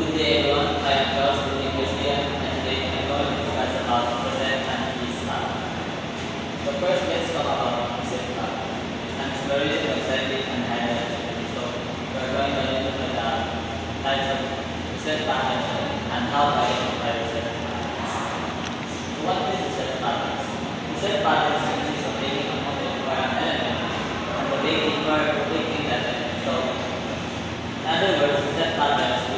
Good day everyone, I am Charles William Christian and today I am going to discuss about present and past tense. So first let's talk about present tense. And it's very exciting and highlighted. So we are going to look at the types of present patterns and how to identify present patterns. So what is present patterns? Present patterns consist of taking a model for an element and the waiting for completing that element. So in other words, present patterns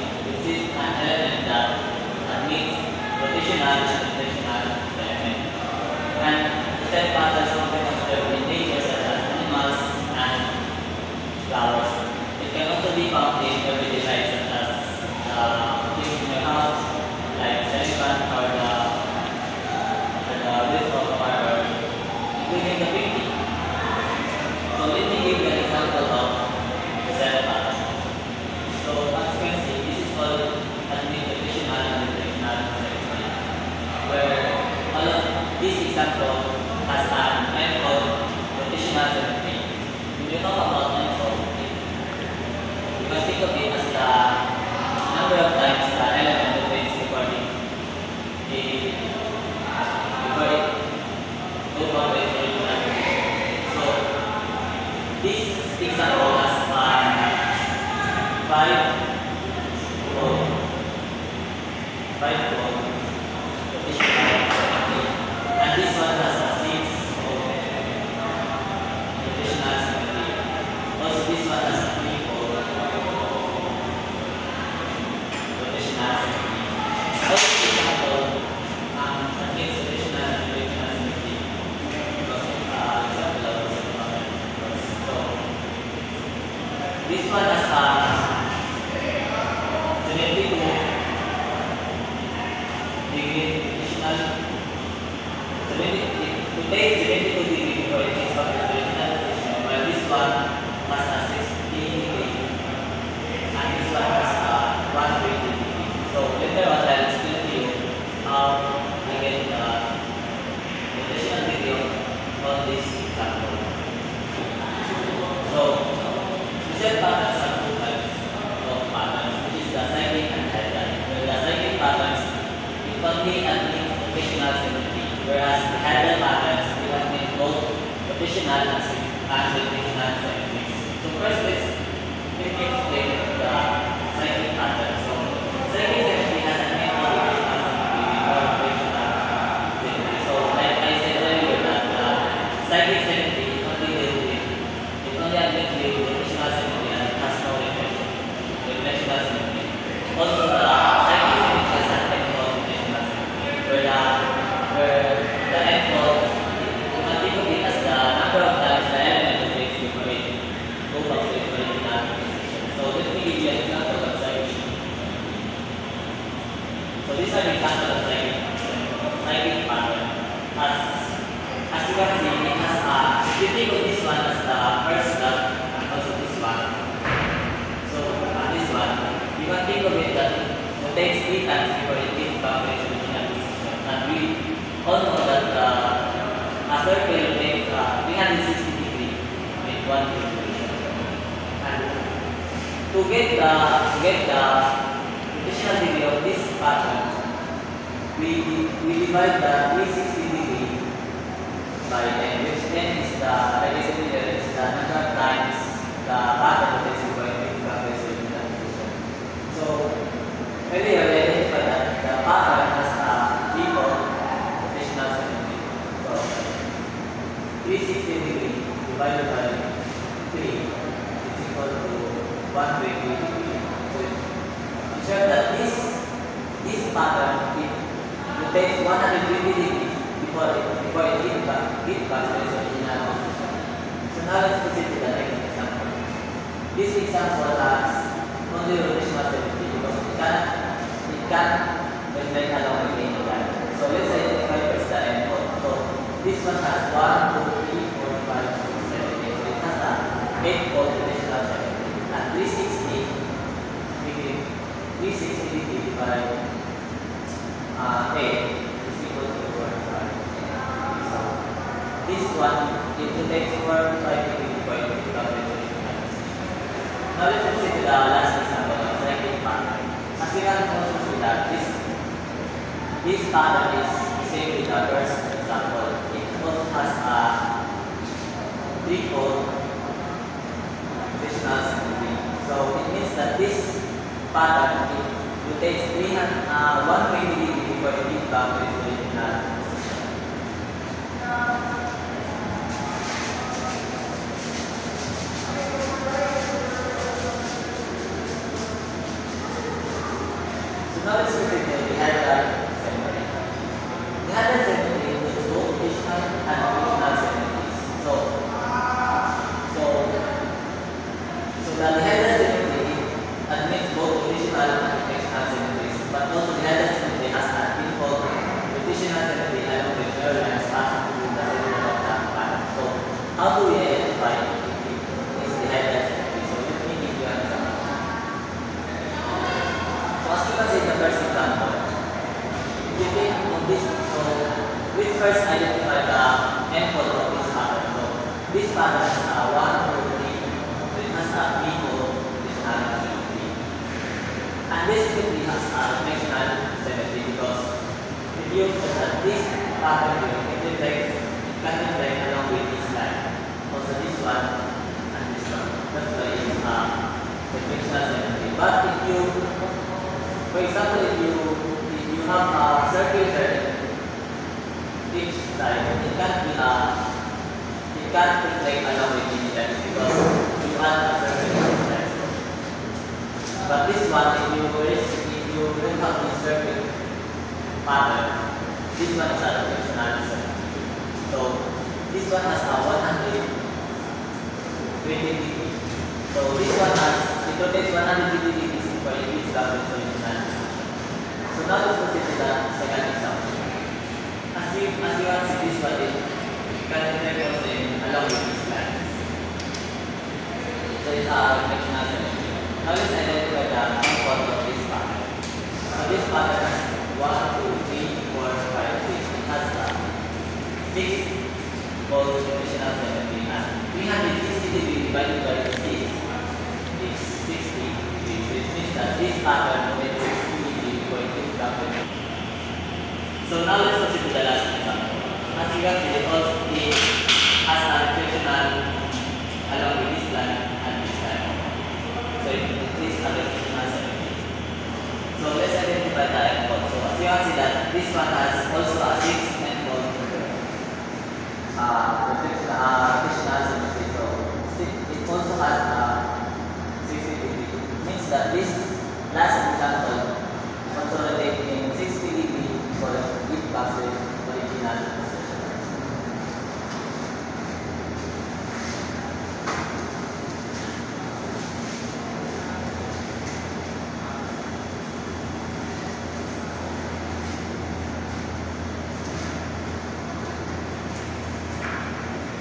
is an element that admits rotational and rotational element. And present patterns often observed in nature such as animals and flowers. It can also be found in everyday life such as things in your house, like the elephant or the wheels of a car, or including the picnic. So let me give you an example of present pattern. So as you can see, this is called rotational and rotational symmetry, where all of this example has an n-fold rotational symmetry. When you talk about n-fold, you can think of it as the number of times the element rotates before it goes one way to the other. So this example has 5-fold rotational symmetry, and this one has a 6-fold rotational symmetry. Also, this one has a 3-fold rotational symmetry. Also, this example admits rotational and rotational symmetry because of example of this pattern. So this one has a 72-degree rotational. It takes 72 degrees before it takes back to the original position, while this one has a 60-degree and this one has a 120 degree. So later on I'll explain to you how I get the rotational degree of this example. So present patterns are two types of patterns, which is the cyclic and hybrid. Where the cyclic patterns only admit rotational symmetry, whereas the hybrid patterns will admit both rotational and rotational symmetries. So first let me explain the cyclic pattern. So cyclic symmetry has an n-fold rotational symmetry or rotational symmetry. So like I said earlier that the cyclic symmetry it only admits the rotational symmetry and it has no reflectional symmetry. Also the cyclic symmetry has an n-fold where the n-fold, you can think of it as the number of times the element rotates before it goes back to its original position. So let me give you an example of cyclic. So this is an example of cyclic pattern. As you can see, it has if you think of this one as the first step and also this one. So this one, you can think of it that it rotates 3 times before it gets back to its original position. And we all know that a circle rotates 360 degrees with one revolution. And to get the rotational degree of this pattern, we divide the 360 degree by n, which n is the, like I said earlier, is the number of times the pattern rotates before it gets back to its original position. So earlier we identified that the pattern has a default rotational symmetry. So 360 degree divided by 3 is equal to 120 degree. So ensure that this pattern it rotates 120 degrees before it hit back to its original position. So now let's proceed to the next example. This example has only rotational symmetry because it can reflect along the plane of line. So let's identify first the n-fold. So this one has 1, 2, 3, 4, 5, 6, 7, 8. So it has a 8-fold rotational symmetry. And 360 degree divided by 8 is equal to 45. So this one it rotates 45 degree before it gets back to its original position. Now let's proceed to the last example of cyclic pattern. As as you can also see that this pattern is the same with the first example. It also has a threefold rotational symmetry. So it means that this pattern rotates 120 degrees before it gets back to its original position. So now let's look at the dihedral symmetry. Dihedral symmetry includes both rotational and rotational symmetries. So the dihedral symmetry admits both rotational and rotational symmetries, but also the dihedral symmetry has an threefold rotational symmetry along with mirror lines passing through the center of that pattern. So how do we identify if it is dihedral symmetry? So let me give you an example. So as you can see in the first example, if you take on this, so we first identify the endpoint of this pattern. So this pattern has a 1, 2, 3, so it has a threefold rotational symmetry. And this symmetry has a rotational symmetry because if you look at this pattern here, it can reflect along with this line. Also this one and this one. That's why it's a rotational symmetry. But if you, for example, if you have a circle here each side, it can't reflect along with these lines because you add a circle to this side. But this one, if you don't have this circle pattern, this one is a rotational symmetry. So this one has a 120 degrees. So this one has, it rotates 180 degrees for each back to its original position. So now let's proceed to the second example. As you can see this one, it can reflect also along with these lines. So it's a rotational symmetry. Now let's identify the endpoint of this pattern. So this pattern has 1, 2, 3, 4, 5, 6. It has a 6-fold rotational symmetry, and 360 degrees divided by 6 is 60 degrees. So it means that this pattern rotates 60 degrees before it gets back to it. So now let's proceed to the last example. As you can see, it has a rotational along with this line and this line. So it is a rotational symmetry. So let's identify the endpoint. So as you can see that this one has also a 6 endpoint rotational symmetry. So it also has a 60 degree. It means that this last example also rotates in 60 degrees for it back to its original position.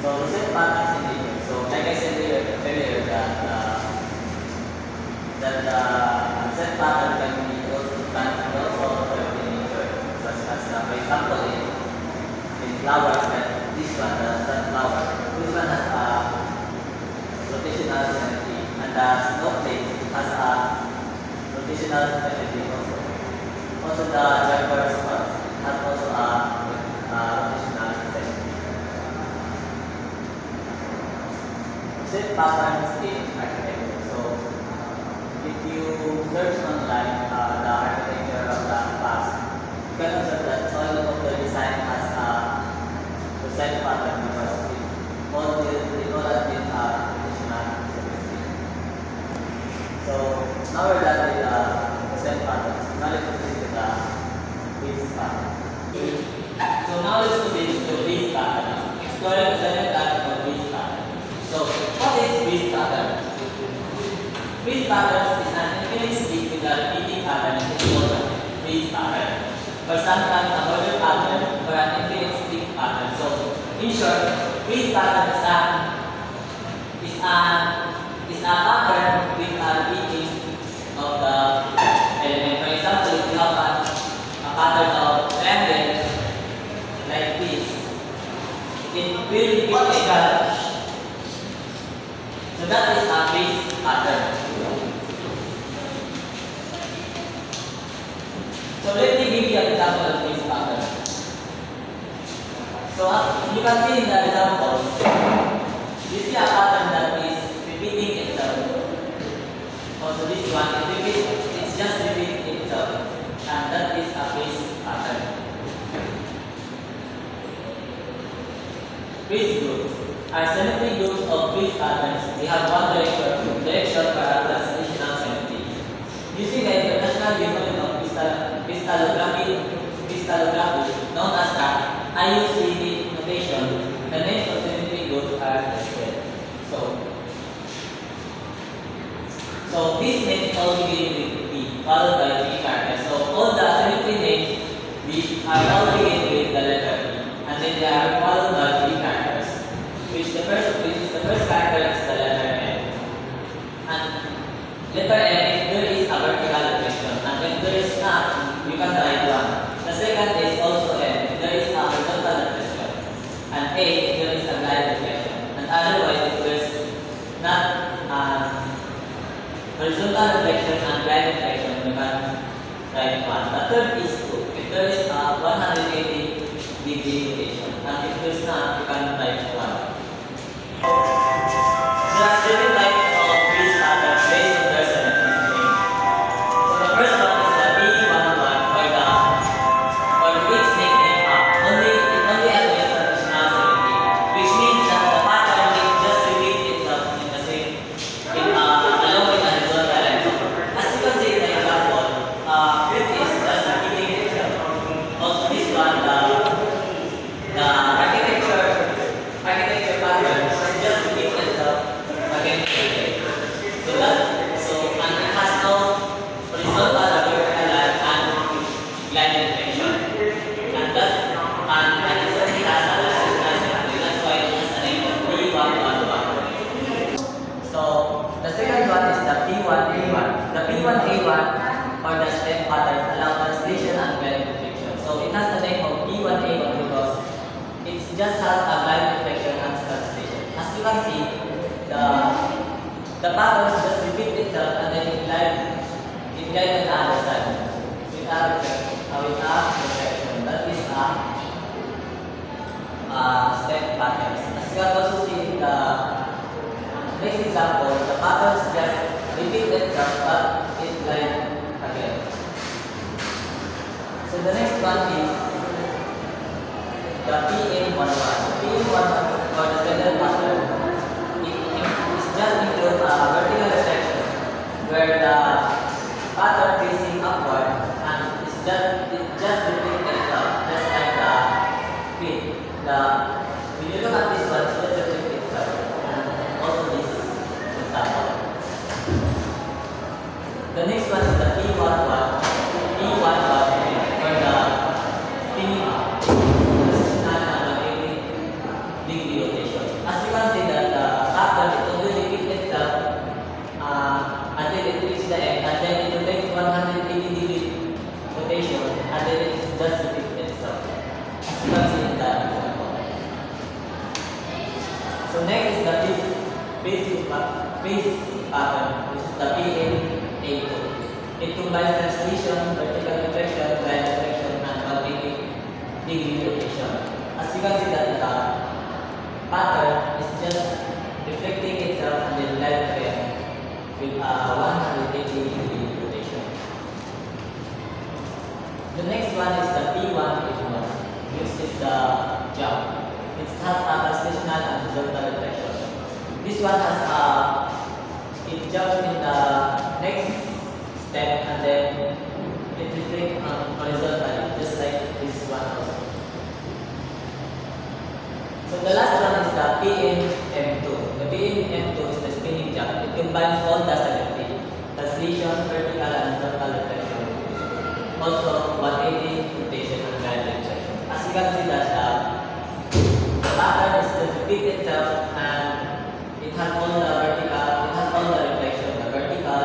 So the same patterns in linear. So like I said earlier that the set pattern can be also observed in nature, such as for example in flowers, that this one, the sunflower, this one has a rotational symmetry, and the snowflake has a rotational symmetry also. Also the Jaguar spots has also a rotational symmetry. Set patterns in architecture. So if you search online the architecture of the past, you can observe that all of the design has a set pattern because it all admits rotational symmetry. So now we're done with the set patterns. Now let's proceed to the base pattern. So now let's proceed to the base pattern. Exploring the seven patterns of base pattern. So what is base pattern? Base patterns is an infinite stick with a repeating pattern is called a base pattern, or sometimes a border pattern or an infinite stick pattern. So in short, base pattern is a pattern with a repeating of the element. For example, if you have a pattern of triangle like this, it will repeat again. So that is a base pattern. So let me give you an example of this pattern. So as you can see in the examples, you see a pattern that is repeating itself. Also this one, it's just repeating itself, and that is a phase pattern. Phase groups are symmetry groups of phase patterns. They have one direction for a translational symmetry. Using the International Unit of Crystallography, known as the IUCD notation, the names of symmetry groups are listed. So these names all begin with P, followed by G characters. So all the symmetry names which are all begin with the letter P, and then they are followed by G characters, which is the first character is the letter M. And letter M, if there is a vertical reflection, and if there is not, you can write one. The second is also M, if there is a horizontal reflection, and A, if there is a glide reflection, and otherwise if there is not horizontal reflection and glide reflection, you can write one. The third is 2, if there is a 180 degree rotation, and if there is not, you can write 1. There are 7 types of phase patterns based on their symmetry name. So the first one is the P11 or its nickname it only admits traditional symmetry, which means that the pattern will just repeat itself in the same along with a horizontal line. So as you can see in the example, it is just repeating itself. Also this one, the architecture pattern is just repeating itself again and again. And it has no horizontal or vertical line and glide reflection. And it only has a translational symmetry. That's why it has a name of P111. So the second one is the P1A1. The P1A1 or the step patterns allow translation and glide reflection. So it has the name of P1A1 because it just has a glide reflection and translation. As you can see, the patterns just repeat itself and then it glide on the other side without reflection. That is step patterns. As you can also see in the next example, the patterns just repeat themselves but it glide again. So the next one is the PN11. The PN11 or the standard pattern, it just includes a vertical section where the pattern facing upward and it just repeats itself, just like the feet. When you look at this one, it just repeats itself. And also this example. The next one is the P11 or the spinning degree rotation. As you can see that the pattern it only repeats itself until it reaches the end, and then it will take 180 degree rotation, and then it just repeats itself. As you can see in that example. So next is the phase pattern, which is the PN82. It combines translation, vertical reflection, glide reflection, and 180 degree rotation. As you can see that the pattern is just reflecting itself and then glide again with a 180 degree rotation. The next one is the P181, which is the jump. It has a translational and horizontal reflection. This one has it jumps in the next step and then it reflects horizontally, just like this one also. So the last one is the PNM2. The PNM2 is the spinning jump. It combines all the symmetry, translation, vertical and horizontal reflection. Also 180 rotation and glide reflection. As you can see that the pattern is to repeat itself and it has all the vertical, it has all the reflection, the vertical,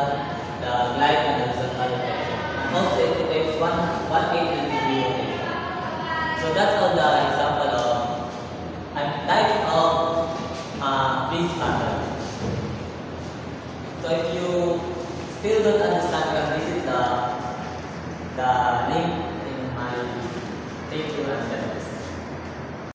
the glide and the horizontal reflection. And also it takes 180 degree rotation. So that's all the example of types of phase pattern. So if you still don't understand, you can visit the link step by step.